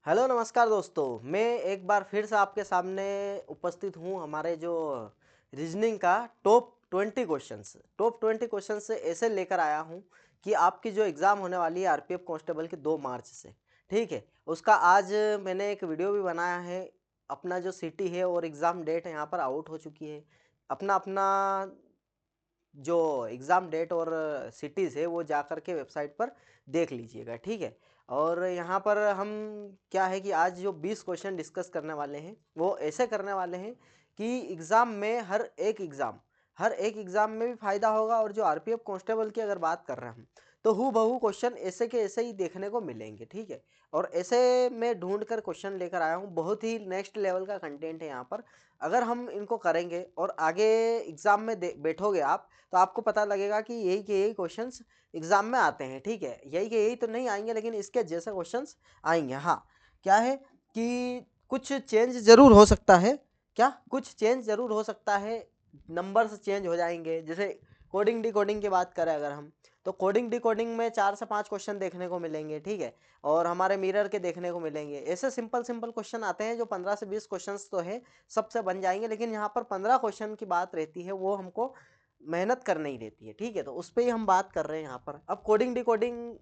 Hello नमस्कार दोस्तों, मैं एक बार फिर से आपके सामने उपस्थित हूँ। हमारे जो रीजनिंग का टॉप 20 क्वेश्चंस से ऐसे लेकर आया हूँ कि आपकी जो एग्ज़ाम होने वाली है आरपीएफ कांस्टेबल की 2 मार्च से, ठीक है। उसका आज मैंने एक वीडियो भी बनाया है। अपना जो सिटी है और एग्ज़ाम डेट है यहाँ पर आउट हो चुकी है। अपना अपना जो एग्ज़ाम डेट और सिटीज़ है वो जा कर के वेबसाइट पर देख लीजिएगा, ठीक है। और यहाँ पर हम क्या है कि आज जो 20 क्वेश्चन डिस्कस करने वाले हैं वो ऐसे करने वाले हैं कि एग्ज़ाम में हर एक एग्ज़ाम में भी फ़ायदा होगा। और जो आरपीएफ कांस्टेबल की अगर बात कर रहे हैं हम, तो हूबहू क्वेश्चन ऐसे के ऐसे ही देखने को मिलेंगे, ठीक है। और ऐसे मैं ढूंढ कर क्वेश्चन लेकर आया हूँ, बहुत ही नेक्स्ट लेवल का कंटेंट है यहाँ पर। अगर हम इनको करेंगे और आगे एग्ज़ाम में बैठोगे आप, तो आपको पता लगेगा कि यही के यही क्वेश्चंस एग्जाम में आते हैं, ठीक है। यही के यही तो नहीं आएंगे, लेकिन इसके जैसे क्वेश्चंस आएंगे। हाँ, क्या है कि कुछ चेंज जरूर हो सकता है। क्या कुछ चेंज जरूर हो सकता है, नंबर्स चेंज हो जाएंगे। जैसे कोडिंग डिकोडिंग की बात करें अगर हम, तो कोडिंग डिकोडिंग में 4 से 5 क्वेश्चन देखने को मिलेंगे, ठीक है। और हमारे मिरर के देखने को मिलेंगे। ऐसे सिंपल सिंपल क्वेश्चन आते हैं जो 15 से 20 क्वेश्चन तो है, सबसे बन जाएंगे। लेकिन यहाँ पर 15 क्वेश्चन की बात रहती है, वो हमको मेहनत करनी ही रहती है, ठीक है। तो उस पर ही हम बात कर रहे हैं यहाँ पर। अब कोडिंग डिकोडिंग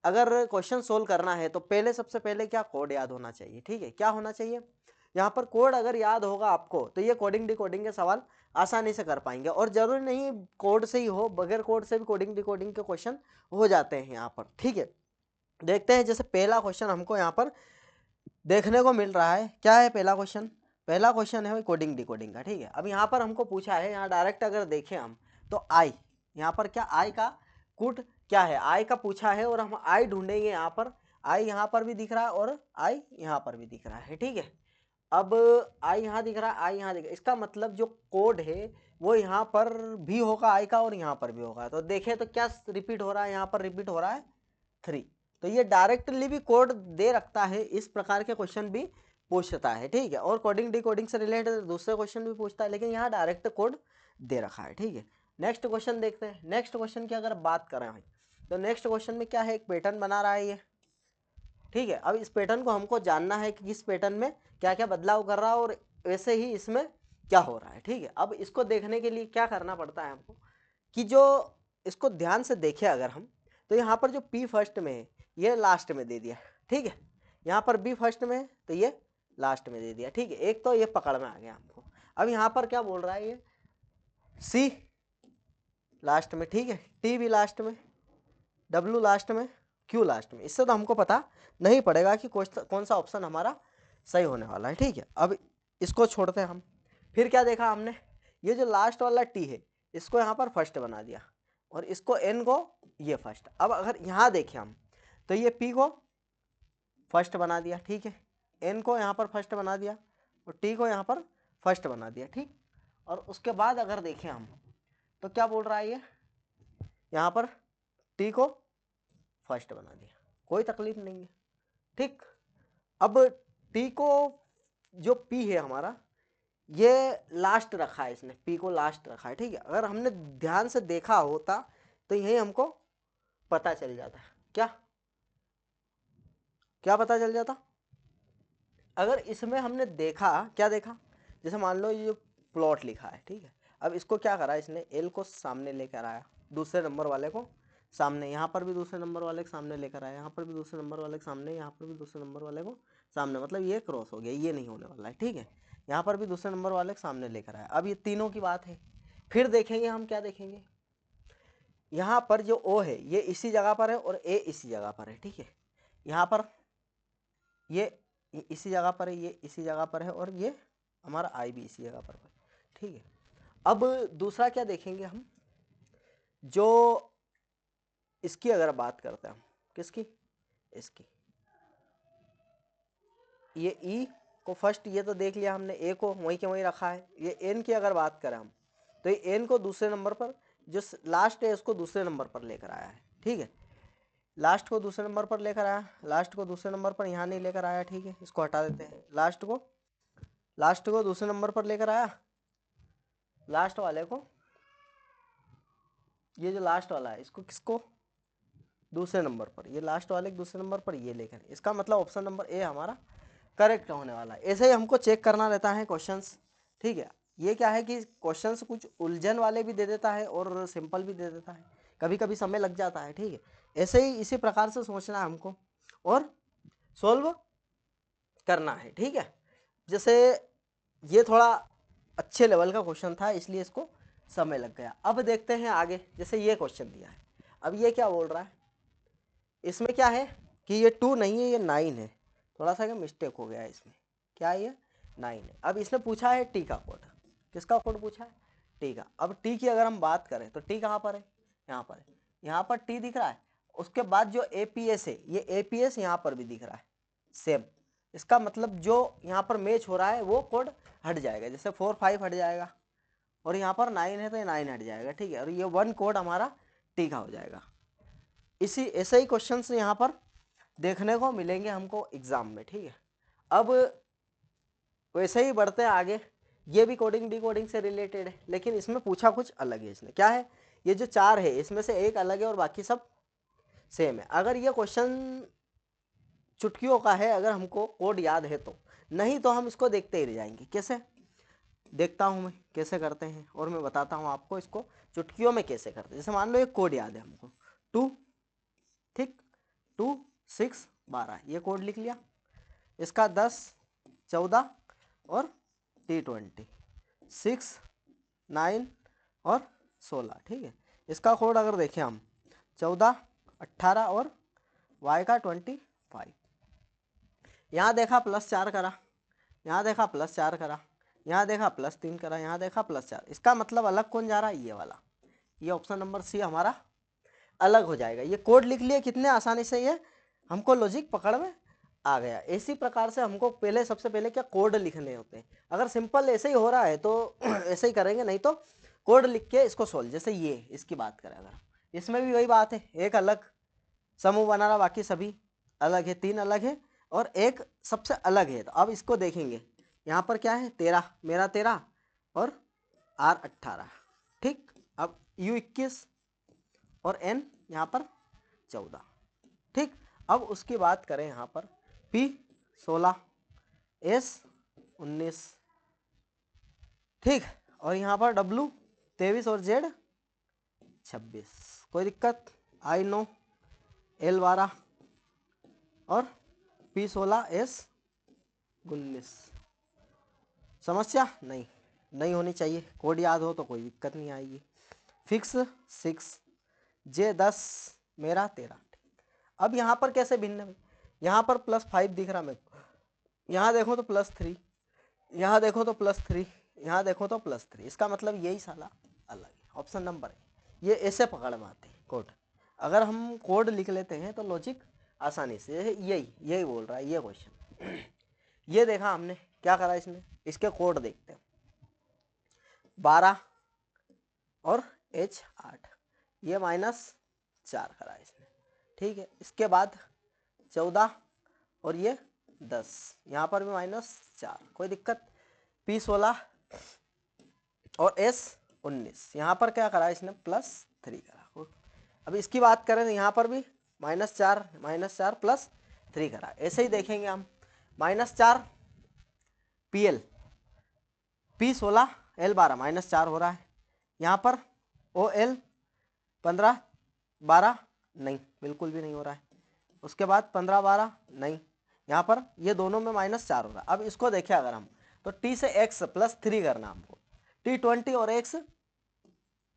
अगर क्वेश्चन सोल्व करना है तो पहले सबसे पहले क्या कोड याद होना चाहिए, ठीक है। क्या होना चाहिए यहाँ पर, कोड अगर याद होगा आपको तो ये कोडिंग डिकोडिंग के सवाल आसानी से कर पाएंगे। और जरूरी नहीं कोड से ही हो, बगैर कोड से भी कोडिंग डिकोडिंग के क्वेश्चन हो जाते हैं यहाँ पर, ठीक है। देखते हैं, जैसे पहला क्वेश्चन हमको यहाँ पर देखने को मिल रहा है। क्या है पहला क्वेश्चन? पहला क्वेश्चन है भाई कोडिंग डिकोडिंग का, ठीक है। अब यहाँ पर हमको पूछा है, यहाँ डायरेक्ट अगर देखें हम तो आई, यहाँ पर क्या आई का कुट क्या है, आई का पूछा है और हम आई ढूंढेंगे। यहाँ पर आई यहाँ पर भी दिख रहा है और आई यहाँ पर भी दिख रहा है, ठीक है। अब आई यहाँ दिख रहा है, आई यहाँ दिख रहा है, इसका मतलब जो कोड है वो यहाँ पर भी होगा आई का और यहाँ पर भी होगा। तो देखें तो क्या रिपीट हो रहा है, यहाँ पर रिपीट हो रहा है 3। तो ये डायरेक्टली भी कोड दे रखता है, इस प्रकार के क्वेश्चन भी पूछता है, ठीक है। और कोडिंग डिकोडिंग से रिलेटेड दूसरे क्वेश्चन भी पूछता है, लेकिन यहाँ डायरेक्ट कोड दे रखा है, ठीक है। नेक्स्ट क्वेश्चन देखते हैं। नेक्स्ट क्वेश्चन की अगर बात करें भाई, तो नेक्स्ट क्वेश्चन में क्या है, एक पैटर्न बना रहा है ये, ठीक है। अब इस पैटर्न को हमको जानना है कि इस पैटर्न में क्या क्या बदलाव कर रहा है और वैसे ही इसमें क्या हो रहा है, ठीक है। अब इसको देखने के लिए क्या करना पड़ता है हमको, कि जो इसको ध्यान से देखें अगर हम, तो यहाँ पर जो पी फर्स्ट में है ये लास्ट में दे दिया, ठीक है। यहाँ पर बी फर्स्ट में है तो ये लास्ट में दे दिया, ठीक है। एक तो ये पकड़ में आ गया हमको। अब यहाँ पर क्या बोल रहा है, ये सी लास्ट में, ठीक है, टी भी लास्ट में, डब्ल्यू लास्ट में, क्यू लास्ट में। इससे तो हमको पता नहीं पड़ेगा कि कौन सा ऑप्शन हमारा सही होने वाला है, ठीक है। अब इसको छोड़ते हैं हम। फिर क्या देखा हमने, ये जो लास्ट वाला टी है इसको यहाँ पर फर्स्ट बना दिया और इसको एन को ये फर्स्ट। अब अगर यहाँ देखें हम तो ये पी को फर्स्ट बना दिया, ठीक है, एन को यहाँ पर फर्स्ट बना दिया और टी को यहाँ पर फर्स्ट बना दिया, ठीक। और उसके बाद अगर देखें हम तो क्या बोल रहा है ये, यहाँ पर टी को फर्स्ट बना दिया, कोई तकलीफ नहीं है, ठीक। अब टी को जो पी है हमारा ये लास्ट रखा है, इसने पी को लास्ट रखा है, ठीक है। अगर हमने ध्यान से देखा होता तो यही हमको पता चल जाता। क्या क्या पता चल जाता अगर इसमें हमने देखा, क्या देखा, जैसे मान लो ये प्लॉट लिखा है, ठीक है। अब इसको क्या करा, इसने एल को सामने लेकर आया, दूसरे नंबर वाले को सामने, यहाँ पर भी दूसरे नंबर वाले के सामने लेकर आया, यहाँ पर भी दूसरे नंबर वाले के सामने, यहाँ पर भी दूसरे नंबर वाले को सामने, मतलब ये क्रॉस हो गया, ये नहीं होने वाला है, ठीक है। यहाँ पर भी दूसरे नंबर वाले के सामने लेकर आया। अब ये तीनों की बात है। फिर देखेंगे हम, क्या देखेंगे, यहाँ पर जो ओ है ये इसी जगह पर है और ए इसी जगह पर है, ठीक है। यहाँ पर ये इसी जगह पर है, ये इसी जगह पर है और ये हमारा आई भी इसी जगह पर है, ठीक है। अब दूसरा क्या देखेंगे हम, जो इसकी अगर बात करते हैं हम, किसकी, इसकी, ये ई को फर्स्ट, ये तो देख लिया हमने, ए को वहीं के वहीं रखा है। ये एन की अगर बात करें हम तो ये एन को दूसरे नंबर पर, जो लास्ट है उसको दूसरे नंबर पर लेकर आया है, ठीक है। लास्ट को दूसरे नंबर पर लेकर आया, लास्ट को दूसरे नंबर पर यहाँ नहीं लेकर आया, ठीक है, इसको हटा देते हैं। लास्ट को दूसरे नंबर पर लेकर आया, लास्ट वाले को, ये जो लास्ट वाला है इसको किसको दूसरे नंबर पर, ये लास्ट वाले के दूसरे नंबर पर ये लेकर, इसका मतलब ऑप्शन नंबर ए हमारा करेक्ट होने वाला है। ऐसे ही हमको चेक करना रहता है क्वेश्चंस, ठीक है। ये क्या है कि क्वेश्चंस कुछ उलझन वाले भी दे देता है और सिंपल भी दे देता है, कभी कभी समय लग जाता है, ठीक है। ऐसे ही इसी प्रकार से सोचना है हमको और सोल्व करना है, ठीक है। जैसे ये थोड़ा अच्छे लेवल का क्वेश्चन था इसलिए इसको समय लग गया। अब देखते हैं आगे, जैसे ये क्वेश्चन दिया है, अब ये क्या बोल रहा है, इसमें क्या है कि ये 2 नहीं है, ये 9 है, थोड़ा सा मिस्टेक हो गया है इसमें, क्या है ये 9 है। अब इसने पूछा है टी का कोड, किसका कोड पूछा है, टी का। अब टी की अगर हम बात करें तो टी कहाँ पर है, यहाँ पर है, यहाँ पर टी दिख रहा है। उसके बाद जो एपीएस है, ये एपीएस यहाँ पर भी दिख रहा है सेम, इसका मतलब जो यहाँ पर मैच हो रहा है वो कोड हट जाएगा, जैसे 4 5 हट जाएगा और यहाँ पर 9 है तो ये 9 हट जाएगा, ठीक है। और ये 1 कोड हमारा टी का हो जाएगा। इसी ऐसे ही क्वेश्चंस यहाँ पर देखने को मिलेंगे हमको एग्जाम में, ठीक है। अब वैसे ही बढ़ते हैं आगे, ये भी कोडिंग डिकोडिंग से रिलेटेड है, लेकिन इसमें पूछा कुछ अलग है। इसने क्या है, ये जो 4 है इसमें से एक अलग है और बाकी सब सेम है। अगर ये क्वेश्चन चुटकियों का है, अगर हमको कोड याद है तो, नहीं तो हम इसको देखते ही रह जाएंगे। कैसे देखता हूँ मैं कैसे करते हैं और मैं बताता हूँ आपको इसको चुटकियों में कैसे करते हैं। जैसे मान लो एक कोड याद है हमको 2, ठीक, 2 6 12, ये कोड लिख लिया। इसका 10 14 और T20 6 9 और 16, ठीक है। इसका कोड अगर देखें हम 14 18 और y का 25, यहाँ देखा +4 करा, यहाँ देखा +4 करा, यहाँ देखा +3 करा, यहाँ देखा +4, इसका मतलब अलग कौन जा रहा है, ये वाला, ये ऑप्शन नंबर सी हमारा अलग हो जाएगा। ये कोड लिख लिए कितने आसानी से, ये हमको लॉजिक पकड़ में आ गया। इसी प्रकार से हमको पहले सबसे पहले क्या कोड लिखने होते हैं। अगर सिंपल ऐसे ही हो रहा है तो ऐसे ही करेंगे, नहीं तो कोड लिख के इसको सोल्व। जैसे ये इसकी बात करें अगर, इसमें भी वही बात है, एक अलग समूह बना रहा, बाकी सभी अलग है, 3 अलग है और एक सबसे अलग है। तो अब इसको देखेंगे, यहाँ पर क्या है 13, मेरा 13 और R 18, ठीक। अब U 21 और N यहाँ पर 14, ठीक। अब उसकी बात करें यहाँ पर P 16 S 19, ठीक। और यहाँ पर W 23 और Z 26, कोई दिक्कत, I 9 L 12 और P 16 S 19। समस्या नहीं होनी चाहिए, कोड याद हो तो कोई दिक्कत नहीं आएगी। फिक्स 6 J 10 मेरा 13। अब यहाँ पर कैसे भिन्न है, यहाँ पर +5 दिख रहा मेरे को, यहाँ देखो तो +3, यहाँ देखो तो +3, यहाँ देखो तो +3, इसका मतलब यही साला अलग है, ऑप्शन नंबर है। ये ऐसे पकड़ में आते हैं कोड, अगर हम कोड लिख लेते हैं तो लॉजिक आसानी से, यही बोल रहा है ये क्वेश्चन। ये देखा हमने क्या करा इसने, इसके कोड देखते हैं 12 और H8, ये -4 करा इसने, ठीक है। इसके बाद 14 और ये 10, यहाँ पर भी -4, कोई दिक्कत। P 16 और S 19, यहाँ पर क्या करा इसने +3 करा। अब इसकी बात करें तो यहाँ पर भी -4 +3 करा। ऐसे ही देखेंगे हम -4 PL P 16 L 12 -4 हो रहा है, यहाँ पर OL 15 12 नहीं, बिल्कुल भी नहीं हो रहा है। उसके बाद 15 12 नहीं, यहाँ पर ये दोनों में -4 हो रहा है। अब इसको देखें अगर हम तो T से X +3 करना हमको, T20 और X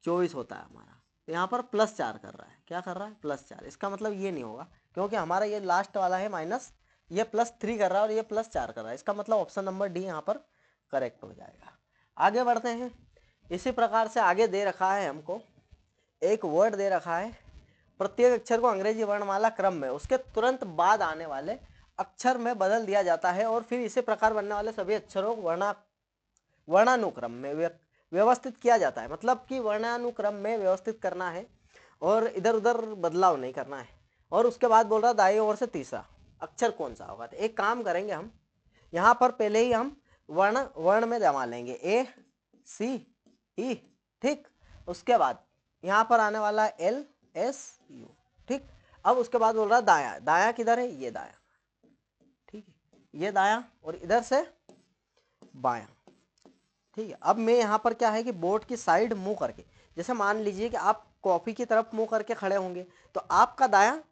24 होता है हमारा, तो यहाँ पर +4 कर रहा है, क्या कर रहा है +4, इसका मतलब ये नहीं होगा क्योंकि हमारा ये लास्ट वाला है माइनस, ये +3 कर रहा है और ये +4 कर रहा है, इसका मतलब ऑप्शन नंबर डी यहाँ पर करेक्ट हो जाएगा। आगे बढ़ते हैं, इसी प्रकार से आगे दे रखा है हमको एक वर्ड दे रखा है, प्रत्येक अक्षर को अंग्रेजी वर्णमाला क्रम में उसके तुरंत बाद आने वाले अक्षर में बदल दिया जाता है और फिर इसी प्रकार बनने वाले सभी अक्षरों को वर्णानुक्रम में व्यवस्थित किया जाता है। मतलब कि वर्णानुक्रम में व्यवस्थित करना है और इधर उधर बदलाव नहीं करना है। और उसके बाद बोल रहा दाईं ओर से तीसरा अक्षर कौन सा होगा। तो एक काम करेंगे हम, यहाँ पर पहले ही हम वर्ण में जमा लेंगे A C E, ठीक। उसके बाद यहाँ पर आने वाला L S U, ठीक। अब उसके बाद बोल रहा है दाया, दाया किधर है, ये दाया, ठीक है, ये दाया और इधर से बाया, ठीक है। अब मैं यहाँ पर क्या है कि बोर्ड की साइड मुंह करके, जैसे मान लीजिए कि आप कॉपी की तरफ मुंह करके खड़े होंगे तो आपका दाया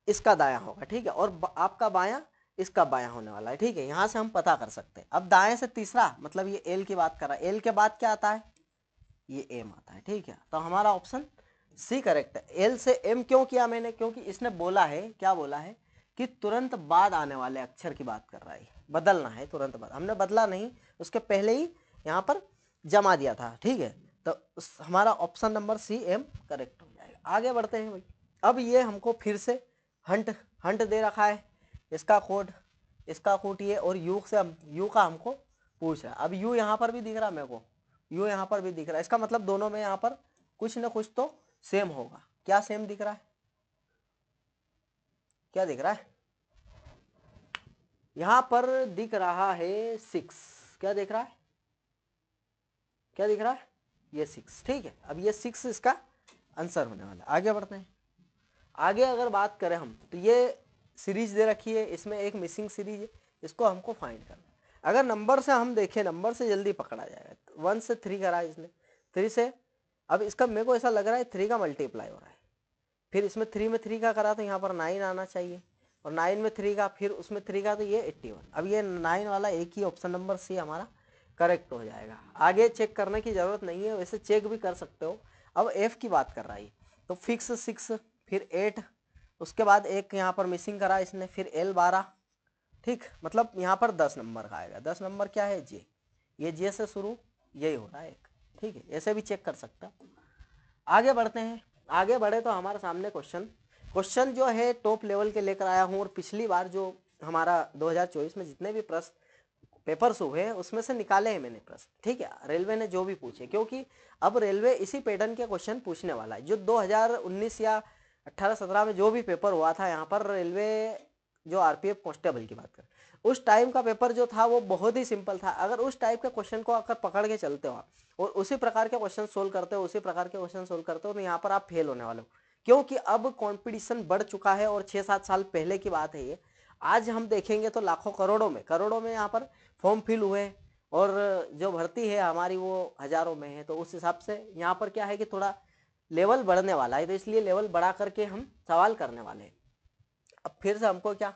इसका दाया होगा, ठीक है, और आपका बाया इसका बाया होने वाला है, ठीक है। यहां से हम पता कर सकते हैं। अब दाएं से तीसरा, मतलब ये एल की बात कर रहा है, एल के बाद क्या आता है, ये एम आता है, ठीक है। तो हमारा ऑप्शन सी करेक्ट है। एल से एम क्यों किया मैंने, क्योंकि इसने बोला है, क्या बोला है कि तुरंत बाद आने वाले अक्षर की बात कर रहा है, बदलना है तुरंत बाद, हमने बदला नहीं, उसके पहले ही यहाँ पर जमा दिया था, ठीक है। तो हमारा option number C M correct हो जाएगा। आगे बढ़ते हैं भाई। अब ये हमको फिर से हंट हंट दे रखा है, इसका कोड ये, और यू से यू का हमको पूछ रहा है। अब यू यहाँ पर भी दिख रहा है मेरे को, यू यहाँ पर भी दिख रहा है, इसका मतलब दोनों में यहाँ पर कुछ ना कुछ तो सेम होगा। क्या सेम दिख रहा है, क्या दिख रहा है, यहां पर दिख रहा है 6, क्या दिख रहा है, क्या दिख रहा है, ये 6, ठीक है। अब ये 6 इसका आंसर होने वाला है। आगे बढ़ते हैं। आगे अगर बात करें हम, तो ये सीरीज दे रखी है, इसमें एक मिसिंग सीरीज है, इसको हमको फाइंड करना है। अगर नंबर से हम देखें, नंबर से जल्दी पकड़ा जाएगा। 1 से 3 करा है इसने, 3 से, अब इसका मेरे को ऐसा लग रहा है 3 का मल्टीप्लाई हो रहा है, फिर इसमें 3 में 3 का करा तो यहाँ पर 9 आना चाहिए, और 9 में 3 का, फिर उसमें 3 का, तो ये 81। अब ये 9 वाला एक ही ऑप्शन नंबर सी हमारा करेक्ट हो जाएगा। आगे चेक करने की जरूरत नहीं है, वैसे चेक भी कर सकते हो। अब एफ की बात कर रहा है तो फिक्स 6, फिर 8, उसके बाद एक यहाँ पर मिसिंग करा इसने, फिर एल 12, ठीक, मतलब यहाँ पर 10 नंबर का आएगा। 10 नंबर क्या है, जे, ये जे से शुरू, यही हो रहा है एक, ठीक है, ऐसे भी चेक कर सकता। आगे बढ़ते हैं। आगे बढ़े तो हमारे सामने क्वेश्चन जो है टॉप लेवल के लेकर आया हूँ, और पिछली बार जो हमारा 2024 में जितने भी प्रश्न पेपर्स हुए उसमें से निकाले हैं मैंने प्रश्न, ठीक है, रेलवे ने जो भी पूछे, क्योंकि अब रेलवे इसी पैटर्न के क्वेश्चन पूछने वाला है। जो 2019 या 18-17 में जो भी पेपर हुआ था यहाँ पर, रेलवे जो आरपीएफ कांस्टेबल की बात करें, उस टाइम का पेपर जो था वो बहुत ही सिंपल था। अगर उस टाइप के क्वेश्चन को अगर पकड़ के चलते हो और उसी प्रकार के क्वेश्चन सोल्व करते हो, उसी प्रकार के क्वेश्चन सोल्व करते हो, तो यहाँ पर आप फेल होने वाले हो, क्योंकि अब कंपटीशन बढ़ चुका है, और 6-7 साल पहले की बात है ये। आज हम देखेंगे तो लाखों करोड़ों में यहाँ पर फॉर्म फिल हुए, और जो भर्ती है हमारी वो हजारों में है। तो उस हिसाब से यहाँ पर क्या है कि थोड़ा लेवल बढ़ने वाला है, तो इसलिए लेवल बढ़ा करके हम सवाल करने वाले हैं। अब फिर से हमको क्या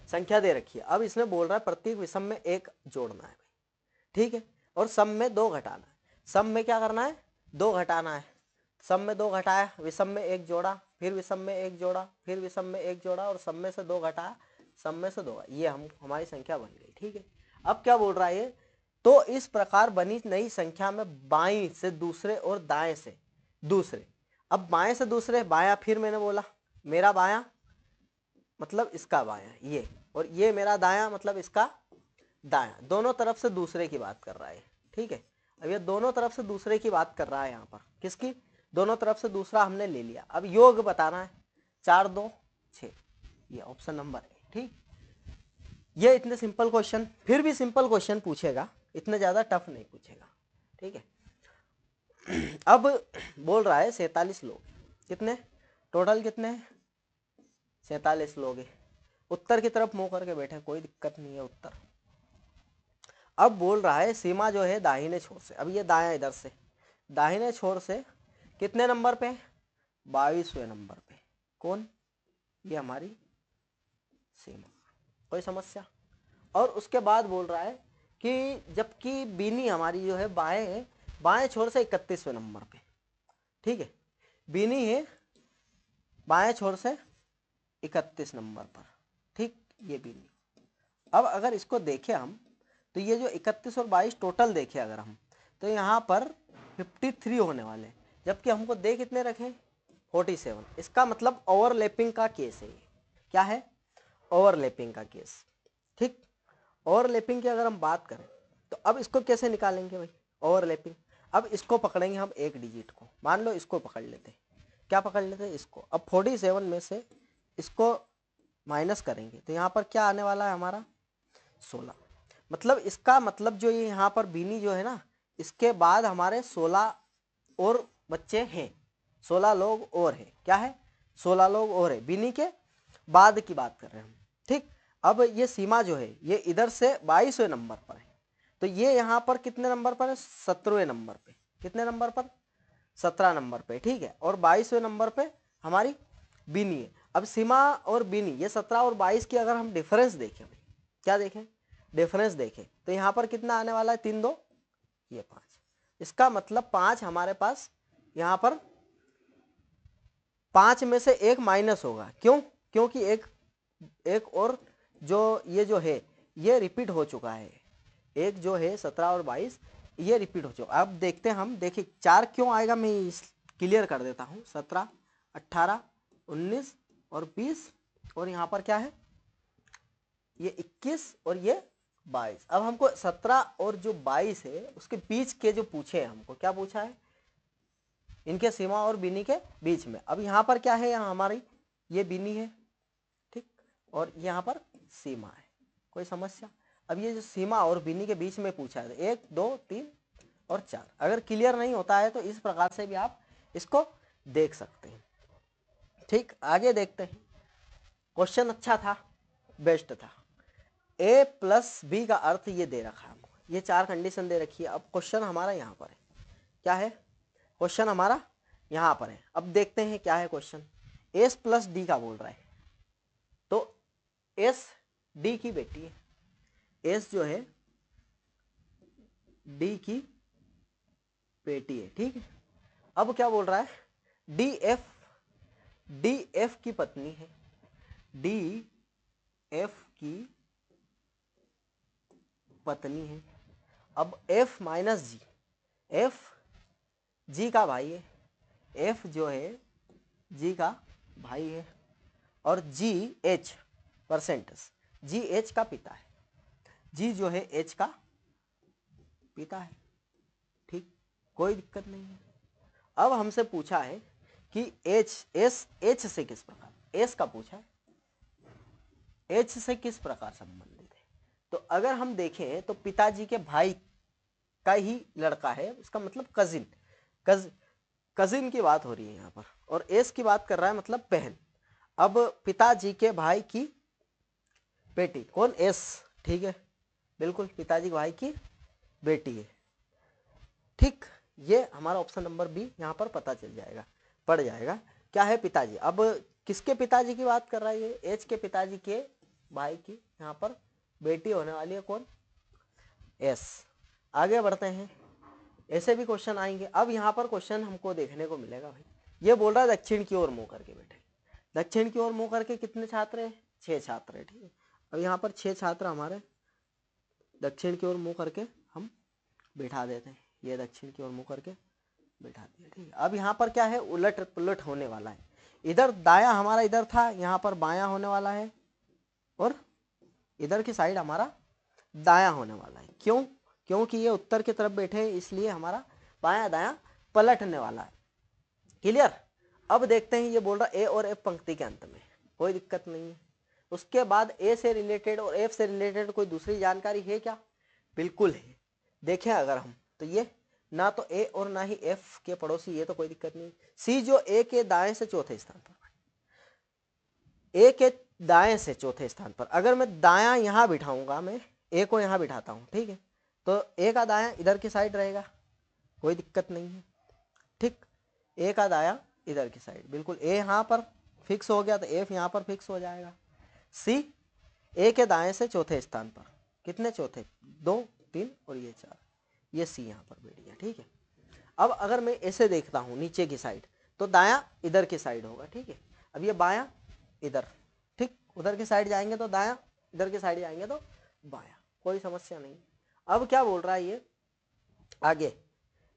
संख्या दे रखी है, अब इसमें बोल रहा है प्रत्येक विषम में 1 जोड़ना है भाई, ठीक है, और सम में 2 घटाना है। सम में क्या करना है, 2 घटाना है। सम में 2 घटाया, विषम में 1 जोड़ा, फिर विषम में 1 जोड़ा, फिर विषम में 1 जोड़ा, और सम में से 2 घटाया, सम में से 2, ये हमारी संख्या बन गई, ठीक है। अब क्या बोल रहा है ये, तो इस प्रकार बनी नई संख्या में बाईं से दूसरे और दाएं से दूसरे। अब बाएं से दूसरे, बायां फिर मैंने बोला, मेरा बायां मतलब इसका बायां ये, और ये मेरा दायां मतलब इसका दायां, दोनों तरफ से दूसरे की बात कर रहा है, ठीक है। अब ये दोनों तरफ से दूसरे की बात कर रहा है, यहाँ पर किसकी, दोनों तरफ से दूसरा हमने ले लिया। अब योग बताना है, 4 2 6, ये ऑप्शन नंबर है, ठीक। ये इतने सिंपल क्वेश्चन, फिर भी सिंपल क्वेश्चन पूछेगा, इतने ज्यादा टफ नहीं पूछेगा, ठीक है। अब बोल रहा है 47 लोग, कितने टोटल, कितने 47 लोग हैं। उत्तर की तरफ मुंह करके बैठे, कोई दिक्कत नहीं है उत्तर। अब बोल रहा है सीमा जो है दाहिने छोर से, अब ये दायां इधर से, दाहिने छोर से कितने नंबर पे, 22वें नंबर पे, कौन, ये हमारी सीमा, कोई समस्या। और उसके बाद बोल रहा है कि जबकि बीनी हमारी जो है बाएं छोर से 31वें नंबर पे, ठीक है, बीनी है बाएं छोर से 31 नंबर पर, ठीक, ये बीनी। अब अगर इसको देखें हम, तो ये जो 31 और 22 टोटल देखें अगर हम, तो यहाँ पर 53 होने वाले, जबकि हमको दे कितने रखे, 47। इसका मतलब ओवरलैपिंग का केस है, क्या है, ओवरलैपिंग का केस, ठीक। ओवरलैपिंग की अगर हम बात करें तो अब इसको कैसे निकालेंगे भाई, ओवरलैपिंग। अब इसको पकड़ेंगे हम एक डिजिट को, मान लो इसको पकड़ लेते, क्या पकड़ लेते इसको। अब 47 में से इसको माइनस करेंगे तो यहाँ पर क्या आने वाला है हमारा 16। मतलब इसका मतलब जो ये यहाँ पर बीनी जो है ना, इसके बाद हमारे 16 और बच्चे हैं, 16 लोग और हैं, क्या है 16 लोग और है, बीनी के बाद की बात कर रहे हैं हम, ठीक। अब ये सीमा जो है ये इधर से 22वें नंबर पर है, तो ये यहाँ पर कितने नंबर पर है, 17वें नंबर पे, कितने नंबर पर, 17 नंबर पे, ठीक है। और 22वें नंबर पे हमारी बीनी है। अब सीमा और बीनी ये 17 और 22 की अगर हम डिफरेंस देखें, क्या देखें, डिफरेंस देखें, तो यहाँ पर कितना आने वाला है, 3 2 ये 5, इसका मतलब 5 हमारे पास यहाँ पर 5 में से एक माइनस होगा, क्यों, क्योंकि एक और जो ये जो है ये रिपीट हो चुका है, एक जो है 17 और 22 ये रिपीट हो चुका। अब देखते हैं हम, देखिए 4 क्यों आएगा, मैं क्लियर कर देता हूँ। 17 18 19 और 20 और यहाँ पर क्या है, ये 21 और ये 22। अब हमको 17 और जो 22 है उसके बीच के जो पूछे हैं, हमको क्या पूछा है, इनके सीमा और बीनी के बीच में। अब यहाँ पर क्या है, यहाँ हमारी ये बीनी है, ठीक, और यहाँ पर सीमा है, कोई समस्या। अब ये जो सीमा और बीनी के बीच में पूछा है, 1 2 3 और 4, अगर क्लियर नहीं होता है तो इस प्रकार से भी आप इसको देख सकते हैं, ठीक। आगे देखते हैं, क्वेश्चन अच्छा था, बेस्ट था। a प्लस बी का अर्थ ये दे रखा है हमको, ये 4 कंडीशन दे रखी है। अब क्वेश्चन हमारा यहाँ पर है, क्या है क्वेश्चन हमारा यहाँ पर है। अब देखते हैं क्या है क्वेश्चन, एस प्लस डी का बोल रहा है, तो एस डी की बेटी है, एस जो है डी की बेटी है, ठीक है। अब क्या बोल रहा है, डी एफ की पत्नी है, डी एफ की पत्नी है। अब एफ माइनस जी, एफ जी का भाई है, एफ जो है जी का भाई है, और जी एच परसेंटेज, जी एच का पिता है, जी जो है एच का पिता है, ठीक, कोई दिक्कत नहीं है। अब हमसे पूछा है कि एच से किस प्रकार, एस का पूछा है, एच से किस प्रकार संबंधित है। तो अगर हम देखें तो पिताजी के भाई का ही लड़का है, इसका मतलब कजिन की बात हो रही है यहाँ पर, और एस की बात कर रहा है मतलब बहन। अब पिताजी के भाई की बेटी कौन, एस, ठीक है, बिल्कुल पिताजी के भाई की बेटी है, ठीक। ये हमारा ऑप्शन नंबर बी यहाँ पर पता चल जाएगा, पड़ जाएगा, क्या है पिताजी। अब किसके पिताजी की बात कर रहा है, ये एच के पिताजी के भाई की यहाँ पर बेटी होने वाली है कौन, एस। आगे बढ़ते हैं, ऐसे भी क्वेश्चन आएंगे। अब यहाँ पर क्वेश्चन हमको देखने को मिलेगा भाई, ये बोल रहा है दक्षिण की ओर मुंह करके बैठे, दक्षिण की ओर मुंह करके कितने छात्र हैं, 6 छात्र है, ठीक है। अब यहाँ पर 6 छात्र हमारे दक्षिण की ओर मुंह करके हम बैठा देते हैं, ये दक्षिण की ओर मुंह करके बैठा दिया, ठीक है। अब यहाँ पर क्या है, उलट पुलट होने वाला है, इधर दाया हमारा इधर था, यहाँ पर बाया होने वाला है, और इधर की साइड हमारा दाया होने वाला है। क्यों, क्योंकि ये उत्तर की तरफ बैठे हैं, इसलिए हमारा बाया दाया पलटने वाला है, क्लियर। अब देखते हैं, ये बोल रहा ए और एफ पंक्ति के अंत में, कोई दिक्कत नहीं है। उसके बाद ए से रिलेटेड और एफ से रिलेटेड कोई दूसरी जानकारी है क्या, बिल्कुल है। देखें अगर हम, तो ये ना तो ए और ना ही एफ के पड़ोसी, ये तो कोई दिक्कत नहीं। सी जो ए के दाएं से चौथे स्थान पर, ए के दाएं से चौथे स्थान पर, अगर मैं दायां यहां बिठाऊंगा, मैं ए को यहां बिठाता हूं, ठीक है, तो ए का दायां इधर की साइड रहेगा, कोई दिक्कत नहीं है, ठीक। ए का दायां इधर की साइड, बिल्कुल ए यहां पर फिक्स हो गया तो एफ यहां पर फिक्स हो जाएगा। सी ए के दाएं से चौथे स्थान पर, कितने चौथे, 2 3 और ये 4, ये सी यहां पर बैठ गया, ठीक है। अब अगर मैं ऐसे देखता हूं नीचे की साइड, तो दायां इधर की साइड होगा, ठीक है। अब ये बायां इधर, ठीक, उधर की साइड जाएंगे तो दायां, इधर की साइड जाएंगे तो बायां, कोई समस्या नहीं। अब क्या बोल रहा है ये आगे,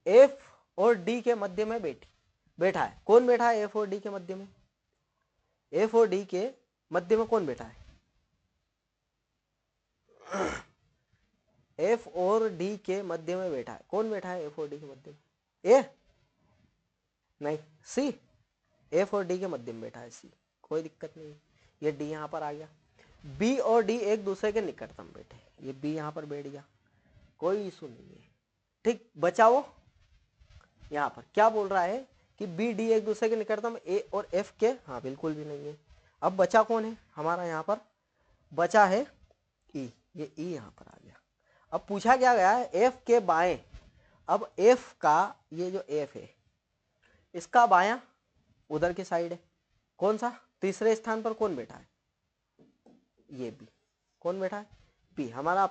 एफ और डी के मध्य में बैठा है, कौन बैठा है एफ और डी के मध्य में, एफ और डी के मध्य में कौन बैठा है, एफ और डी के मध्य में बैठा है, कौन बैठा है एफ और डी के मध्य में, ए नहीं, सी, एफ और डी के मध्य में बैठा है सी, कोई दिक्कत नहीं। ये डी यहाँ पर आ गया, बी और डी एक दूसरे के निकटतम बैठे, ये बी यहाँ पर बैठ गया, कोई इशू नहीं है, ठीक। बचाओ यहाँ पर क्या बोल रहा है कि बी डी एक दूसरे के निकटतम ए और एफ के, हाँ बिल्कुल भी नहीं है। अब बचा कौन है हमारा, यहाँ पर बचा है ई, ये ई यहाँ पर आ गया। अब पूछा क्या गया है एफ के बाएं, अब एफ का ये जो एफ है इसका बायां उधर की साइड है, कौन सा, तीसरे स्थान पर कौन बैठा है, ये बी, कौन बैठा है, बी। हमारा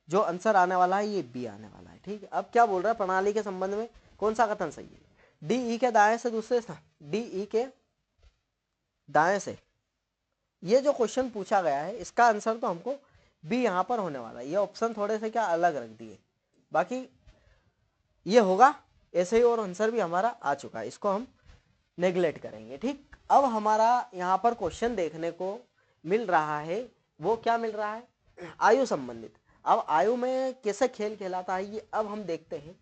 जो आंसर आने वाला है ये बी आने वाला है, ठीक है। अब क्या बोल रहा है प्रणाली के संबंध में कौन सा कथन सही है, डी ई के दाएं से दूसरे स्थान, डी ई के दाएं से, ये जो क्वेश्चन पूछा गया है इसका आंसर तो हमको बी यहाँ पर होने वाला है। ये ऑप्शन थोड़े से क्या अलग रख दिए, बाकी ये होगा ऐसे ही, और आंसर भी हमारा आ चुका है, इसको हम नेग्लेक्ट करेंगे, ठीक। अब हमारा यहाँ पर क्वेश्चन देखने को मिल रहा है, वो क्या मिल रहा है, आयु संबंधित। अब आयु में कैसे खेल खेलाता है ये अब हम देखते हैं।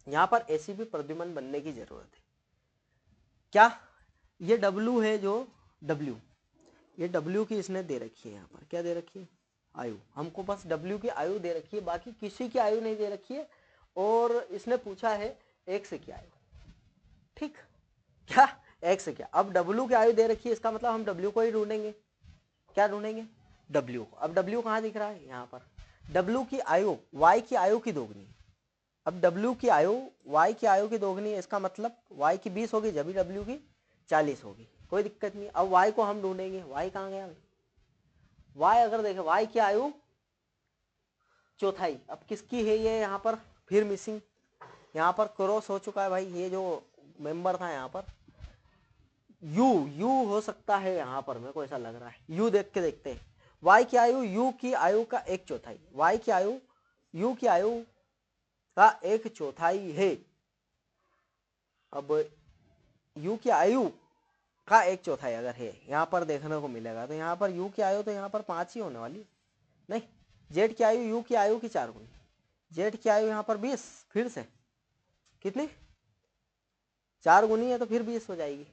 यहाँ पर एसीपी प्रद्युम्न बनने की जरूरत है। क्या ये W है, जो W, ये W की इसने दे रखी है, यहाँ पर क्या दे रखी है, आयु। हमको बस W की आयु दे रखी है, बाकी किसी की आयु नहीं दे रखी है, और इसने पूछा है X की आयु, ठीक, क्या X क्या। अब W की आयु दे रखी है, इसका मतलब हम W को ही ढूंढेंगे, क्या ढूंढेंगे, W को। अब W कहाँ दिख रहा है, यहाँ पर W की आयु Y की आयु की दोगुनी है। अब W की आयु Y की आयु की दोगुनी है, इसका मतलब Y की 20 होगी जब भी W की 40 होगी, कोई दिक्कत नहीं। अब Y को हम ढूंढेंगे, Y कहाँ गया, Y अगर देखें Y की आयु चौथाई, अब किसकी है ये, यहाँ पर फिर मिसिंग, यहाँ पर क्रॉस हो चुका है भाई, ये जो मेंबर था यहाँ पर यू हो सकता है, यहाँ पर मेरे को ऐसा लग रहा है, यू देख के देखते हैं। Y की आयु यू की आयु का 1/4, Y की आयु यू की आयु का 1/4 है। अब यू की आयु का 1/4 अगर है यहाँ पर देखने को मिलेगा, तो यहाँ पर यू की आयु तो यहाँ पर 5 ही होने वाली, नहीं, जेड की आयु यू की आयु की 4 गुनी, जेड की आयु यहाँ पर 20, फिर से कितनी 4 गुनी है तो फिर 20 हो जाएगी,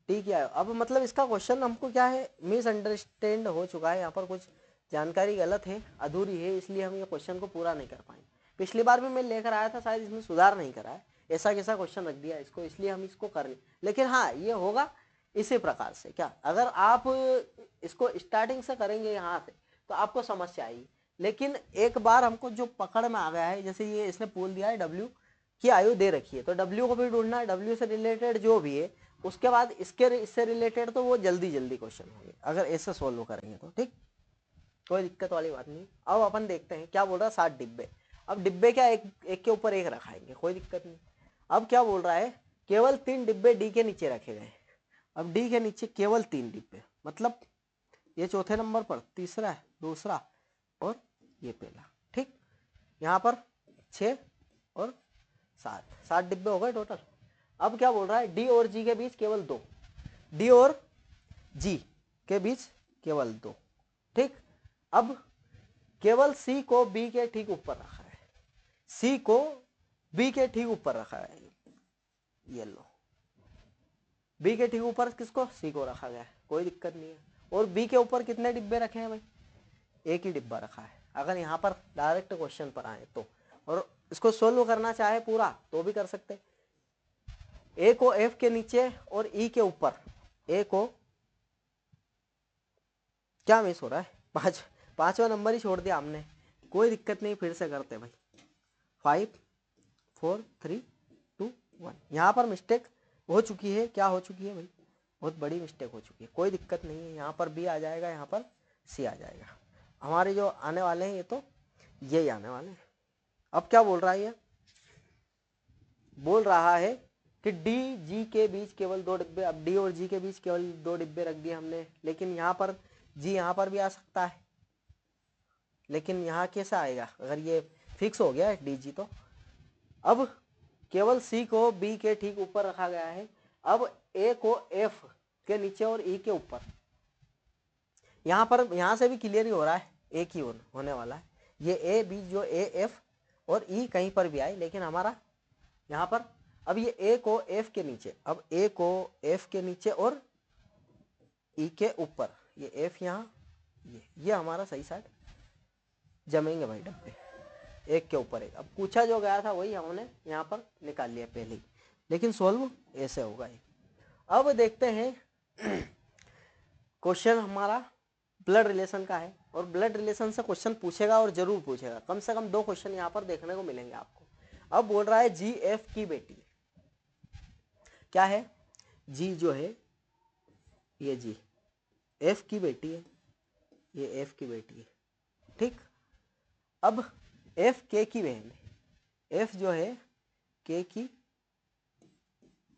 ठीक है। अब मतलब इसका क्वेश्चन हमको क्या है, मिसअंडरस्टैंड हो चुका है, यहाँ पर कुछ जानकारी गलत है, अधूरी है, इसलिए हम ये क्वेश्चन को पूरा नहीं कर पाएंगे। पिछली बार भी मैं लेकर आया था, शायद इसमें सुधार नहीं करा है, ऐसा कैसा क्वेश्चन रख दिया इसको, इसलिए हम इसको कर नहीं। लेकिन हाँ ये होगा इसी प्रकार से, क्या अगर आप इसको स्टार्टिंग से करेंगे यहाँ से तो आपको समस्या आएगी। लेकिन एक बार हमको जो पकड़ में आ गया है, जैसे ये इसने बोल दिया है W की आयु दे रखी है, तो W को भी ढूंढना है, W से रिलेटेड जो भी है, उसके बाद इससे रिलेटेड तो वो जल्दी क्वेश्चन होंगे अगर ऐसे सोल्व करेंगे तो, ठीक, कोई दिक्कत वाली बात नहीं। अब अपन देखते हैं क्या बोल रहा है, 7 डिब्बे। अब डिब्बे क्या एक के ऊपर एक रखाएंगे, कोई दिक्कत नहीं। अब क्या बोल रहा है, केवल 3 डिब्बे डी के नीचे रखे गए। अब डी के नीचे केवल 3 डिब्बे, मतलब ये चौथे नंबर पर, तीसरा, दूसरा और ये पहला, ठीक। यहाँ पर 6 और 7 डिब्बे हो गए टोटल। अब क्या बोल रहा है, डी और जी के बीच केवल 2, डी और जी के बीच केवल 2, ठीक। अब केवल सी को बी के ठीक ऊपर रखा है, सी को बी के ठीक ऊपर रखा है, ये लो, बी के ठीक ऊपर किसको, सी को रखा गया है, कोई दिक्कत नहीं है। और बी के ऊपर कितने डिब्बे रखे हैं भाई, एक ही डिब्बा रखा है। अगर यहाँ पर डायरेक्ट क्वेश्चन पर आए तो, और इसको सोल्व करना चाहे पूरा तो भी कर सकते। ए को एफ के नीचे और ई के ऊपर, ए को क्या मिस हो रहा है, पांचवा नंबर ही छोड़ दिया हमने, कोई दिक्कत नहीं, फिर से करते भाई। 5 4 3 2 1, यहाँ पर मिस्टेक हो चुकी है, क्या हो चुकी है भाई, बहुत बड़ी मिस्टेक हो चुकी है, कोई दिक्कत नहीं है। यहाँ पर बी आ जाएगा, यहाँ पर सी आ जाएगा, हमारे जो आने वाले हैं ये तो यही आने वाले हैं। अब क्या बोल रहा है, ये बोल रहा है कि डी जी के बीच केवल 2 डिब्बे। अब डी और जी के बीच केवल 2 डिब्बे रख दिए हमने, लेकिन यहाँ पर जी यहाँ पर भी आ सकता है, लेकिन यहाँ कैसा आएगा अगर ये फिक्स हो गया है डी जी तो। अब केवल सी को बी के ठीक ऊपर रखा गया है, अब ए को एफ के नीचे और ई के ऊपर। यहाँ पर यहाँ से भी क्लियर ही हो रहा है, एक ही होने वाला है, ये ए बी जो ए एफ और ई कहीं पर भी आए, लेकिन हमारा यहाँ पर अब ये ए को एफ के नीचे, अब ए को एफ के नीचे और ई के ऊपर, ये एफ यहाँ, ये हमारा सही साइड जमेंगे भाई डब्बे, एक के ऊपर एक। अब पूछा जो गया था वही हमने यहाँ पर निकाल लिया पहले ही, लेकिन सोल्व ऐसे होगा ये। अब देखते हैं क्वेश्चन हमारा ब्लड रिलेशन का है, और ब्लड रिलेशन से क्वेश्चन पूछेगा और जरूर पूछेगा, कम से कम 2 क्वेश्चन यहाँ पर देखने को मिलेंगे आपको। अब बोल रहा है जी एफ की बेटी, क्या है, जी जो है ये जी एफ की बेटी है, ये एफ की बेटी है, ठीक। अब एफ के की बहन है, एफ जो है के की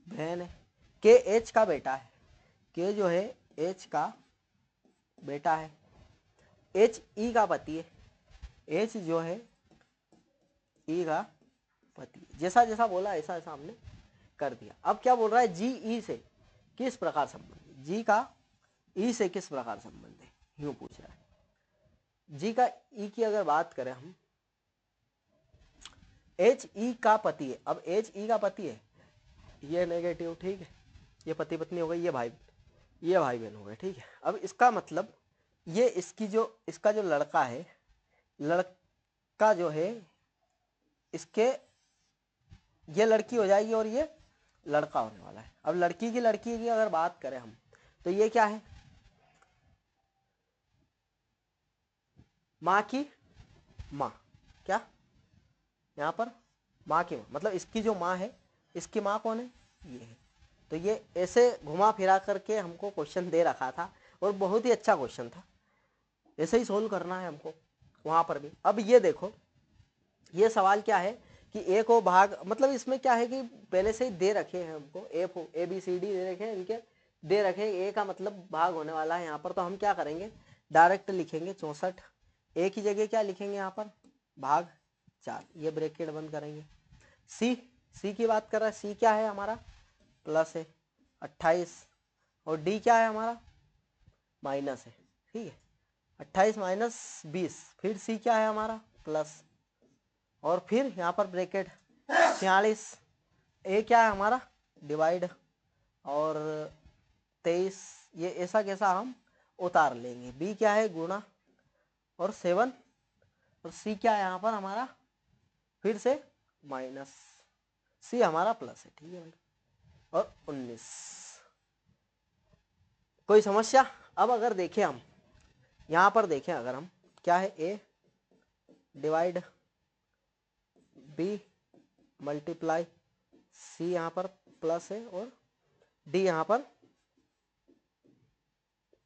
बहन है, के एच का बेटा है, के जो है एच का बेटा है, एच ई का पति है, एच जो है ई का पति, जैसा जैसा बोला ऐसा ऐसा हमने कर दिया। अब क्या बोल रहा है, जी ई से किस प्रकार संबंध है, जी का ई से किस प्रकार संबंध है, यूं पूछ रहा है। जी का ई की अगर बात करें हम, एच ई का पति है, अब एच ई का पति है, ये नेगेटिव, ठीक है, ये पति पत्नी हो गई, ये भाई बहन हो गए, ठीक है। अब इसका मतलब ये इसका जो लड़का है, लड़का जो है इसके, ये लड़की हो जाएगी और ये लड़का होने वाला है। अब लड़की की अगर बात करें हम, तो ये क्या है, माँ की माँ, क्या यहाँ पर माँ की माँ, मतलब इसकी जो माँ है, इसकी माँ कौन है, ये है। तो ये ऐसे घुमा फिरा करके हमको क्वेश्चन दे रखा था, और बहुत ही अच्छा क्वेश्चन था, ऐसे ही सोल्व करना है हमको वहां पर भी। अब ये देखो, ये सवाल क्या है कि ए को भाग, मतलब इसमें क्या है कि पहले से ही दे रखे हैं हमको, ए बी सी डी दे रखे हैं, इनके दे रखे हैं, ए का मतलब भाग होने वाला है यहाँ पर। तो हम क्या करेंगे, डायरेक्ट लिखेंगे 64, ए की जगह क्या लिखेंगे यहाँ पर, भाग 4, ये ब्रैकेट बंद करेंगे। सी की बात कर रहा है, सी क्या है हमारा, प्लस है 28, और डी क्या है हमारा, माइनस है, ठीक है, 28 माइनस 20, फिर सी क्या है हमारा, प्लस, और फिर यहाँ पर ब्रैकेट 46, ए क्या है हमारा, डिवाइड, और 23, ये ऐसा कैसा हम उतार लेंगे, बी क्या है, गुणा, और 7, और सी क्या है यहाँ पर हमारा, फिर से माइनस, सी हमारा प्लस है, ठीक है भाई, और 19। कोई समस्या। अब अगर देखें हम, यहाँ पर देखें अगर हम, क्या है, ए डिवाइड बी मल्टीप्लाई सी, यहाँ पर प्लस है, और डी यहाँ पर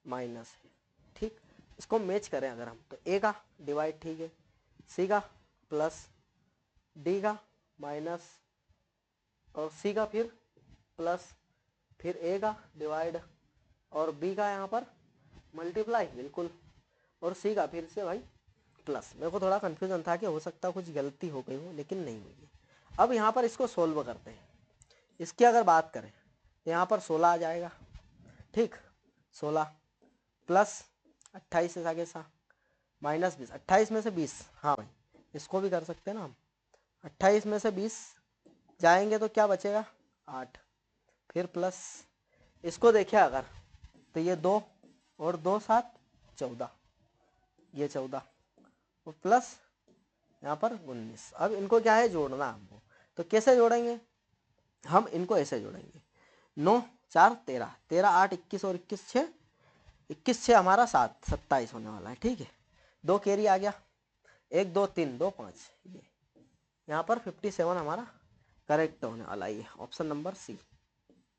माइनस है, ठीक। इसको मैच करें अगर हम, तो ए का डिवाइड, ठीक है, सी का प्लस, डी का माइनस, और सी का फिर प्लस, फिर ए का डिवाइड, और बी का यहाँ पर मल्टीप्लाई, बिल्कुल, और सी का फिर से भाई प्लस। मेरे को थोड़ा कंफ्यूजन था कि हो सकता कुछ गलती हो गई हो, लेकिन नहीं हुई है। अब यहाँ पर इसको सोल्व करते हैं। इसकी अगर बात करें तो यहाँ पर 16 आ जाएगा, ठीक, 16 प्लस 28 ऐसा कैसा, माइनस 20, 28 में से 20, हाँ भाई इसको भी कर सकते हैं ना हम, 28 में से 20 जाएंगे तो क्या बचेगा, 8, फिर प्लस, इसको देखिए अगर, तो ये 2 और 2 7 14, ये 14, और प्लस यहाँ पर 19। अब इनको क्या है, जोड़ना हमको, तो कैसे जोड़ेंगे, हम इनको ऐसे जोड़ेंगे, 9 4 13, 13 8 21, और 21 6, 21 6 हमारा 7 27 होने वाला है, ठीक है। 2 कैरी आ गया, 1 2 3 2 5, ये यहाँ पर 57 हमारा करेक्ट होने वाला है, ऑप्शन नंबर सी,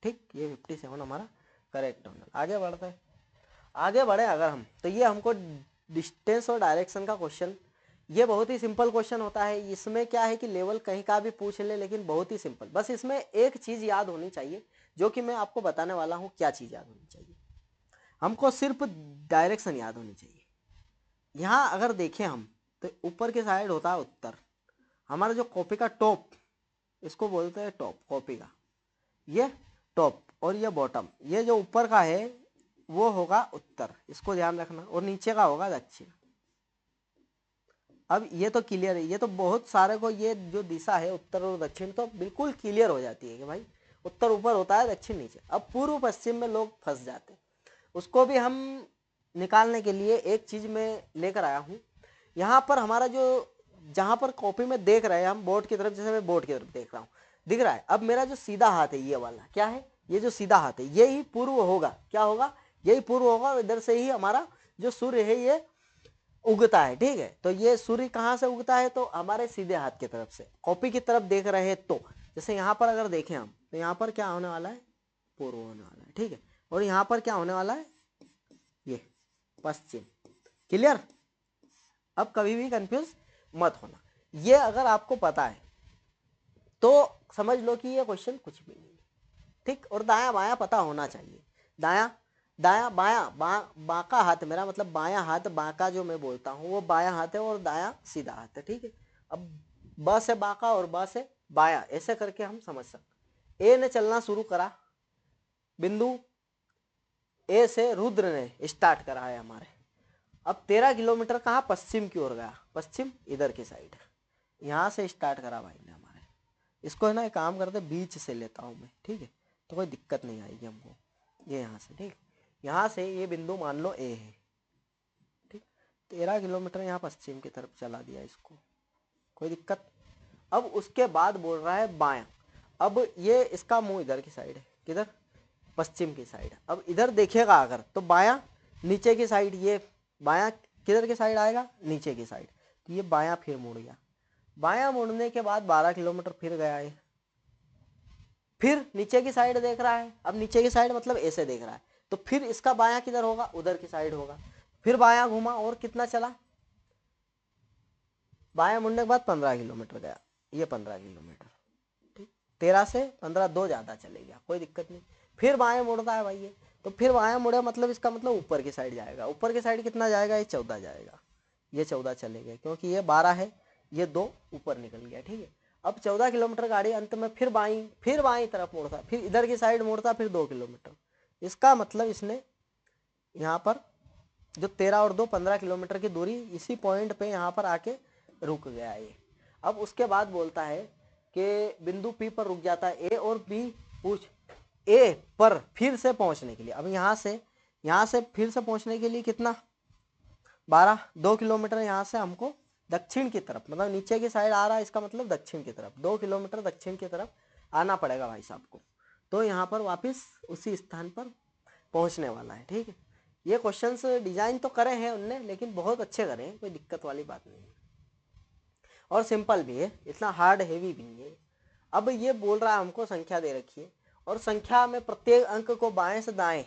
ठीक, ये 57 हमारा करेक्ट होने वाला। आगे बढ़ते हैं, आगे बढ़े अगर हम, तो ये हमको डिस्टेंस और डायरेक्शन का क्वेश्चन, ये बहुत ही सिंपल क्वेश्चन होता है। इसमें क्या है कि लेवल कहीं का भी पूछ ले, लेकिन बहुत ही सिंपल, बस इसमें एक चीज याद होनी चाहिए, जो कि मैं आपको बताने वाला हूँ। क्या चीज याद होनी चाहिए, हमको सिर्फ डायरेक्शन याद होनी चाहिए। यहाँ अगर देखें हम, तो ऊपर के साइड होता है उत्तर, हमारा जो कॉपी का टॉप, इसको बोलते हैं टॉप, कॉपी का ये टॉप, और ये बॉटम, ये जो ऊपर का है वो होगा उत्तर, इसको ध्यान रखना, और नीचे का होगा दक्षिण। अब ये तो क्लियर है, ये तो बहुत सारे को ये जो दिशा है उत्तर और दक्षिण तो बिल्कुल क्लियर हो जाती है कि भाई उत्तर ऊपर होता है, दक्षिण नीचे। अब पूर्व पश्चिम में लोग फंस जाते हैं, उसको भी हम निकालने के लिए एक चीज में लेकर आया हूँ। यहाँ पर हमारा जो, जहाँ पर कॉपी में देख रहे हैं हम बोर्ड की तरफ, जैसे मैं बोर्ड की तरफ देख रहा हूँ, दिख रहा है। अब मेरा जो सीधा हाथ है ये वाला क्या है, ये जो सीधा हाथ है ये ही पूर्व होगा, क्या होगा, यही पूर्व होगा, और इधर से ही हमारा जो सूर्य है ये उगता है, ठीक है। तो ये सूर्य कहाँ से उगता है, तो हमारे सीधे हाथ की तरफ से, कॉपी की तरफ देख रहे हैं तो जैसे यहाँ पर अगर देखें हम तो यहाँ पर क्या होने वाला है, पूर्व होने वाला है, ठीक है। और यहाँ पर क्या होने वाला है, ये पश्चिम। क्लियर। अब कभी भी कंफ्यूज मत होना, ये अगर आपको पता है तो समझ लो कि ये क्वेश्चन कुछ भी नहीं, ठीक। और दाया बाया पता होना चाहिए, दाया दाया बाया, बाका हाथ मेरा मतलब बाया हाथ, बाका जो मैं बोलता हूँ वो बाया हाथ है और दाया सीधा हाथ है, ठीक है। अब ब से बाका और ब से बाया ऐसे करके हम समझ सकते। ए ने चलना शुरू करा, बिंदु ए से रुद्र ने स्टार्ट करा है हमारे। अब 13 किलोमीटर कहाँ, पश्चिम की ओर गया, पश्चिम इधर की साइड, यहाँ से स्टार्ट करा भाई ने हमारे। इसको है ना एक काम करते बीच से लेता हूँ मैं, ठीक है, तो कोई दिक्कत नहीं आएगी हमको। ये यहाँ से, ठीक, यहाँ से ये बिंदु मान लो ए है, ठीक। 13 किलोमीटर यहाँ पश्चिम की तरफ चला दिया इसको, कोई दिक्कत। अब उसके बाद बोल रहा है बायां। अब ये इसका मुंह इधर की साइड है, किधर, पश्चिम की साइड। अब इधर देखिएगा अगर तो बायां नीचे की साइड, ये बायां किधर की साइड आएगा, नीचे की साइड। तो ये बायां फिर मुड़ गया, बायां मुड़ने के बाद 12 किलोमीटर फिर गया है, फिर नीचे की साइड देख रहा है। अब नीचे की साइड मतलब ऐसे देख रहा है, तो फिर इसका बायां किधर होगा, उधर की साइड होगा। फिर बायां घूमा और कितना चला, बायां मुड़ने के बाद 15 किलोमीटर गया, ये 15 किलोमीटर, ठीक। 13 से 15 दो ज्यादा चले गया, कोई दिक्कत नहीं। फिर बाएं मुड़ता है भाई ये, तो फिर बाएं मुड़े मतलब इसका मतलब ऊपर की साइड जाएगा। ऊपर की साइड कितना जाएगा, ये 14 जाएगा, ये 14 चले गए क्योंकि ये 12 है, ये 2 ऊपर निकल गया, ठीक है। अब 14 किलोमीटर गाड़ी अंत में फिर बाई तरफ मुड़ता, फिर इधर की साइड मुड़ता, फिर 2 किलोमीटर। इसका मतलब इसने यहाँ पर जो 13 और 2 15 किलोमीटर की दूरी इसी पॉइंट पे यहाँ पर आके रुक गया ये। अब उसके बाद बोलता है कि बिंदु पी पर रुक जाता है। ए और बी पूछ ए पर फिर से पहुंचने के लिए, अब यहाँ से फिर से पहुंचने के लिए कितना, 12, 2 किलोमीटर यहाँ से हमको दक्षिण की तरफ, मतलब नीचे की साइड आ रहा है, इसका मतलब दक्षिण की तरफ 2 किलोमीटर दक्षिण की तरफ आना पड़ेगा भाई साहब को। तो यहाँ पर वापस उसी स्थान पर पहुंचने वाला है, ठीक है। ये क्वेश्चंस डिजाइन तो करे हैं उनने, लेकिन बहुत अच्छे करे हैं, कोई दिक्कत वाली बात नहीं है, और सिंपल भी है, इतना हार्ड हेवी भी नहीं है। अब ये बोल रहा है हमको संख्या दे रखी है, और संख्या में प्रत्येक अंक को बाएं से दाएं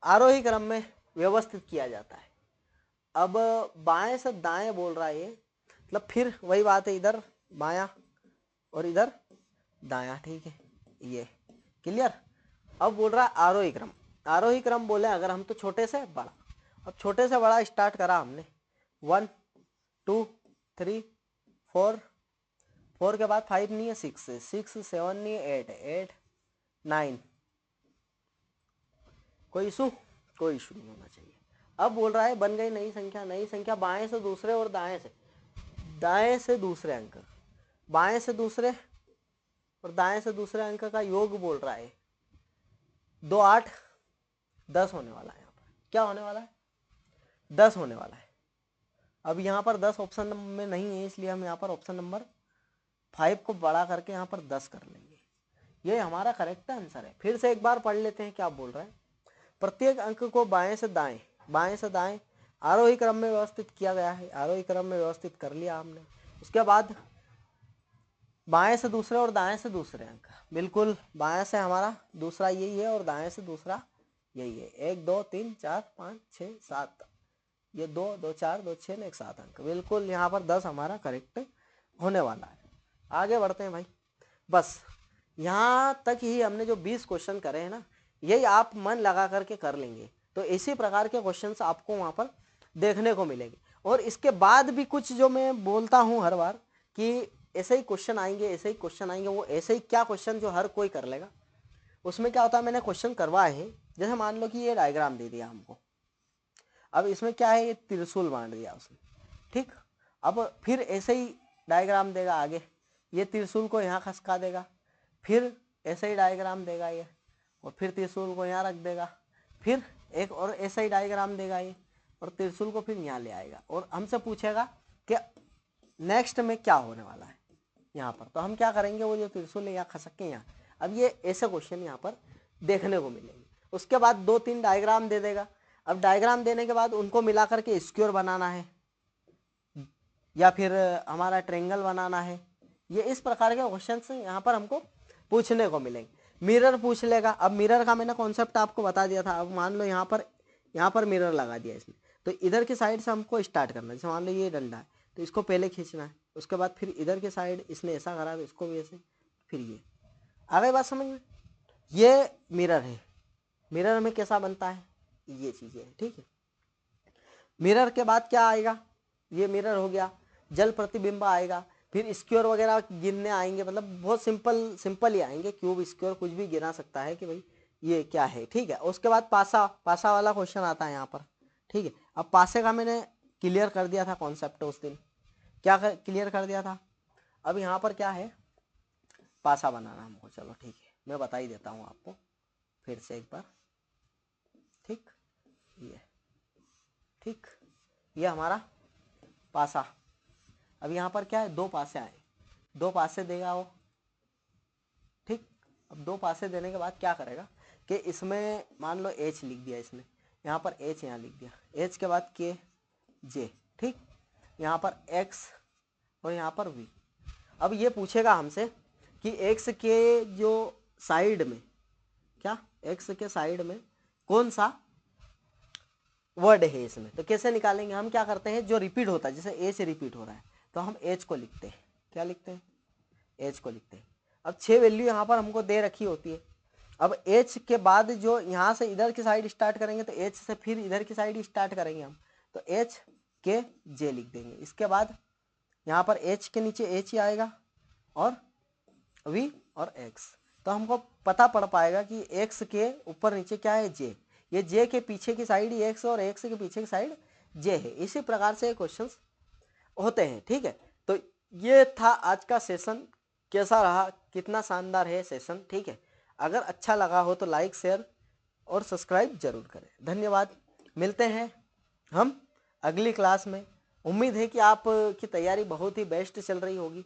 आरोही क्रम में व्यवस्थित किया जाता है। अब बाएं से दाएं बोल रहा है ये, मतलब फिर वही बात है, इधर बायां और इधर दायां, ठीक है, ये क्लियर। अब बोल रहा है आरोही क्रम, आरोही क्रम बोले अगर हम तो छोटे से बड़ा। अब छोटे से बड़ा स्टार्ट करा हमने, 1 2 3 4, 4 के बाद 5 नहीं है, 6 है, 6 7 नहीं है, 8 है, 8 9, कोई इशू, कोई इशू नहीं होना चाहिए। अब बोल रहा है बन गई नई संख्या, नई संख्या बाएं से दूसरे और दाएं से दूसरे अंक, बाएं से दूसरे और दाएं से दूसरे अंक का योग बोल रहा है। 2 8 10 होने वाला है, यहाँ पर क्या होने वाला है, 10 होने वाला है। अब यहाँ पर 10 ऑप्शन में नहीं है, इसलिए हम यहाँ पर ऑप्शन नंबर 5 को बड़ा करके यहाँ पर 10 कर लेंगे, ये हमारा करेक्ट आंसर है। फिर से एक बार पढ़ लेते हैं क्या बोल रहा है। प्रत्येक अंक को बाएं से दाएं आरोही क्रम में व्यवस्थित किया गया है, आरोही क्रम में व्यवस्थित कर लिया हमने। उसके बाद बाएं से दूसरे और दाएं से दूसरे अंक, बिल्कुल बाएं से हमारा दूसरा यही है और दाएं से दूसरा यही है। 1 2 3 4 5 6 7, ये 2 2 4 2 6 1 7 अंक, बिल्कुल यहाँ पर 10 हमारा करेक्ट होने वाला है। आगे बढ़ते हैं भाई, बस यहाँ तक ही हमने जो 20 क्वेश्चन करे हैं ना, यही आप मन लगा करके कर लेंगे तो इसी प्रकार के क्वेश्चंस आपको वहाँ पर देखने को मिलेंगे। और इसके बाद भी कुछ जो मैं बोलता हूँ हर बार कि ऐसे ही क्वेश्चन आएंगे, ऐसे ही क्वेश्चन आएंगे, वो ऐसे ही क्या क्वेश्चन जो हर कोई कर लेगा। उसमें क्या होता है, मैंने क्वेश्चन करवाए हैं, जैसे मान लो कि ये डायग्राम दे दिया हमको, अब इसमें क्या है, ये त्रिशूल बांट दिया उसने, ठीक। अब फिर ऐसे ही डायग्राम देगा आगे, ये त्रिशूल को यहाँ खसका देगा, फिर ऐसे ही डायग्राम देगा ये, और फिर त्रिशूल को यहाँ रख देगा, फिर एक और ऐसा ही डायग्राम देगा ये, और त्रिशूल को फिर यहाँ ले आएगा, और हमसे पूछेगा कि नेक्स्ट में क्या होने वाला है। यहाँ पर। तो हम क्या करेंगे, वो जो त्रिशूल है यहाँ खसक के यहाँ, अब ये ऐसे क्वेश्चन यहाँ पर देखने को मिलेंगे। उसके बाद 2-3 डायग्राम दे देगा। अब डायग्राम देने के बाद उनको मिला करके स्क्वायर बनाना है या फिर हमारा ट्रायंगल बनाना है। ये इस प्रकार के क्वेश्चंस यहाँ पर हमको पूछने को मिलेंगे। मिरर पूछ लेगा। अब मिरर का मैंने कॉन्सेप्ट आपको बता दिया था। अब मान लो यहाँ पर मिरर लगा दिया इसने, तो इधर की साइड से हमको स्टार्ट करना है। जैसे मान लो ये डंडा है तो इसको पहले खींचना है, उसके बाद फिर इधर की साइड इसने ऐसा करा तो इसको भी ऐसे, फिर ये। आ गई बात समझ में? ये मिरर है। मिरर में कैसा बनता है, ये चीजें है, ठीक है। मिरर के बाद क्या आएगा, ये मिरर हो गया। जल प्रतिबिंब आएगा, फिर स्क्वायर वगैरह गिनने आएंगे, मतलब बहुत सिंपल ही आएंगे। क्यूब स्क्वायर कुछ भी गिना सकता है कि भाई ये क्या है, ठीक है। उसके बाद पासा वाला क्वेश्चन आता है यहाँ पर, ठीक है। अब पासे का मैंने क्लियर कर दिया था कॉन्सेप्ट उस दिन, क्या क्लियर कर दिया था। अब यहाँ पर क्या है, पासा बनाना हमको, चलो ठीक है, मैं बता ही देता हूँ आपको फिर से एक बार, ठीक। ये ठीक, ये हमारा पासा। अब यहाँ पर क्या है, 2 पासे आए, 2 पासे देगा वो, ठीक। अब 2 पासे देने के बाद क्या करेगा कि इसमें मान लो एच लिख दिया इसने, यहाँ पर एच यहाँ लिख दिया, एच के बाद के जे, ठीक। यहाँ पर एक्स और यहाँ पर वी। अब ये पूछेगा हमसे कि एक्स के जो साइड में, क्या एक्स के साइड में कौन सा वर्ड है इसमें, तो कैसे निकालेंगे। हम क्या करते हैं, जो रिपीट होता है, जैसे एच रिपीट हो रहा है तो हम एच को लिखते हैं, क्या लिखते हैं, एच को लिखते हैं। अब 6 वैल्यू यहाँ पर हमको दे रखी होती है। अब एच के बाद जो यहाँ से इधर की साइड स्टार्ट करेंगे तो एच से फिर इधर की साइड स्टार्ट करेंगे हम, तो एच के जे लिख देंगे। इसके बाद यहाँ पर एच के नीचे एच ही आएगा और वी और एक्स, तो हमको पता पड़ पाएगा कि एक्स के ऊपर नीचे क्या है, जे। ये जे के पीछे की साइड एक्स और एक्स के पीछे की साइड जे है। इसी प्रकार से क्वेश्चंस होते हैं, ठीक है। तो ये था आज का सेशन, कैसा रहा, कितना शानदार है सेशन, ठीक है। अगर अच्छा लगा हो तो लाइक शेयर और सब्सक्राइब जरूर करें। धन्यवाद। मिलते हैं हम अगली क्लास में। उम्मीद है कि आपकी तैयारी बहुत ही बेस्ट चल रही होगी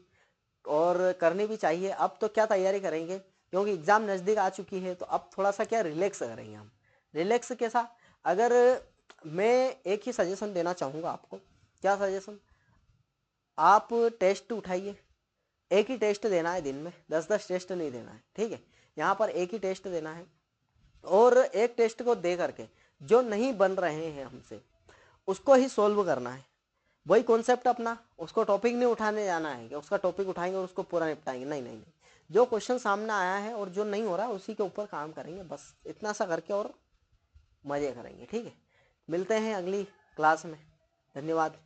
और करनी भी चाहिए। अब तो क्या तैयारी करेंगे, क्योंकि एग्ज़ाम नज़दीक आ चुकी है, तो अब थोड़ा सा क्या रिलैक्स करेंगे हम। रिलैक्स कैसा, अगर मैं एक ही सजेशन देना चाहूँगा आपको, क्या सजेशन, आप टेस्ट उठाइए, एक ही टेस्ट देना है दिन में, 10-10 टेस्ट नहीं देना है, ठीक है। यहाँ पर एक ही टेस्ट देना है और एक टेस्ट को दे करके जो नहीं बन रहे हैं हमसे उसको ही सोल्व करना है। वही कॉन्सेप्ट अपना, उसको टॉपिक नहीं उठाने जाना है कि उसका टॉपिक उठाएंगे और उसको पूरा निपटाएंगे, नहीं नहीं नहीं। जो क्वेश्चन सामने आया है और जो नहीं हो रहा है उसी के ऊपर काम करेंगे, बस इतना सा करके और मजे करेंगे, ठीक है। मिलते हैं अगली क्लास में। धन्यवाद।